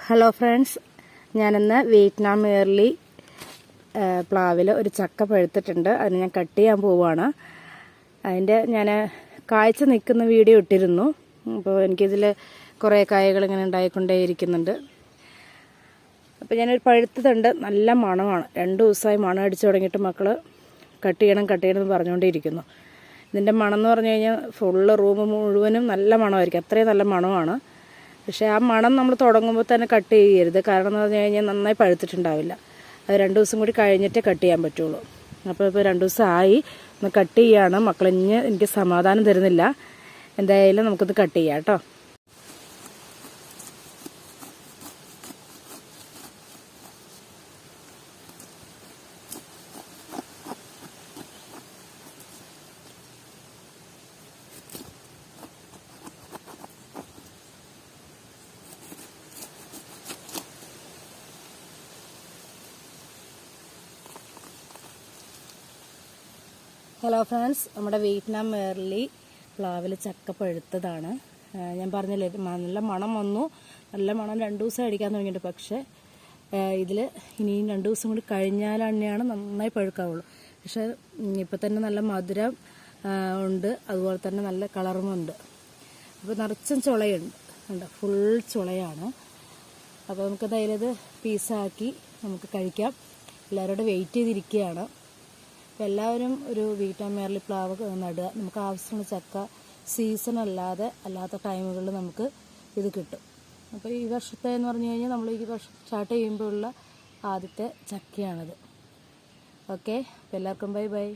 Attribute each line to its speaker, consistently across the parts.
Speaker 1: Hello friends, ഞാനിന്ന് Vietnam early പ്ലാവിൽ ഒരു ചക്ക പഴുത്തിട്ടുണ്ട്. അതിന് ഞാൻ കട്ട് ചെയ്യാൻ പോവുകയാണ്. അതിൻ്റെ ഞാൻ കായ്ച്ച നിൽക്കുന്ന വീഡിയോ ഇട്ടിരുന്നു. അപ്പോൾ എനിക്കിതിൽ കുറേ കായകൾ ഇങ്ങനെ ഉണ്ടായിക്കൊണ്ടേയിരിക്കുന്നുണ്ട്. അപ്പോൾ ഞാനൊരു പഴുത്തതുണ്ട്, നല്ല മണമാണ്. 2 ദിവസമായി മണം അടിച്ചു തുടങ്ങിയിട്ട് മക്കൾ കട്ട് ചെയ്യണം എന്ന് പറഞ്ഞുകൊണ്ടേയിരിക്കുന്നു. ഇതിൻ്റെ മണം എന്ന് പറഞ്ഞു കഴിഞ്ഞാൽ ഫുള്ള് റൂം മുഴുവനും നല്ല മണമായിരിക്കും. അത്രയും നല്ല മണമാണ്. പക്ഷേ ആ മണം നമ്മൾ തുടങ്ങുമ്പോൾ തന്നെ കട്ട് ചെയ്യരുത്. കാരണം എന്ന് പറഞ്ഞു കഴിഞ്ഞാൽ നന്നായി പഴുത്തിട്ടുണ്ടാവില്ല. അത് 2 ദിവസം കൂടി കഴിഞ്ഞിട്ടേ കട്ട് ചെയ്യാൻ പറ്റുള്ളൂ. അപ്പോൾ 2 ദിവസമായി ഒന്ന് കട്ട് ചെയ്യുകയാണ്. മക്കളിഞ്ഞ് എനിക്ക് സമാധാനം തരുന്നില്ല. എന്തായാലും നമുക്കൊന്ന് കട്ട് ചെയ്യാം കേട്ടോ. ഹലോ ഫ്രണ്ട്സ്, നമ്മുടെ വിയറ്റ്നാം ഏർലി പ്ലാവിൽ ചക്ക പഴുത്തതാണ്. ഞാൻ പറഞ്ഞില്ലേ, നല്ല മണം വന്നു. നല്ല മണം 2 ദിവസം അടിക്കാൻ തുടങ്ങിയിട്ട്. പക്ഷേ ഇതിൽ ഇനിയും 2 ദിവസം കൂടി കഴിഞ്ഞാൽ തന്നെയാണ് നന്നായി പഴുക്കാവുള്ളൂ. പക്ഷേ ഇപ്പം തന്നെ നല്ല മധുരം ഉണ്ട്, അതുപോലെ തന്നെ നല്ല കളറുമുണ്ട്. അപ്പോൾ നിറച്ചും ചുളയുണ്ട്, ഫുൾ ചുളയാണ്. അപ്പോൾ നമുക്ക് ധൈര്യത് പീസാക്കി നമുക്ക് കഴിക്കാം. എല്ലാവരോടും വെയിറ്റ് ചെയ്തിരിക്കുകയാണ്. എല്ലാവരും ഒരു വിയറ്റ്നാം ഏർലി പ്ലാവ് നടുക. നമുക്ക് ആവശ്യമുള്ള ചക്ക സീസൺ അല്ലാത്ത ടൈമുകളിൽ നമുക്ക് ഇത് കിട്ടും. അപ്പോൾ ഈ വർഷത്തെ എന്ന് പറഞ്ഞു കഴിഞ്ഞാൽ നമ്മൾ ഈ വർഷം സ്റ്റാർട്ട് ചെയ്യുമ്പോഴുള്ള ആദ്യത്തെ ചക്കയാണിത്. ഓക്കെ, അപ്പോൾ എല്ലാവർക്കും ബൈ ബൈ.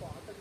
Speaker 1: പാട്ട്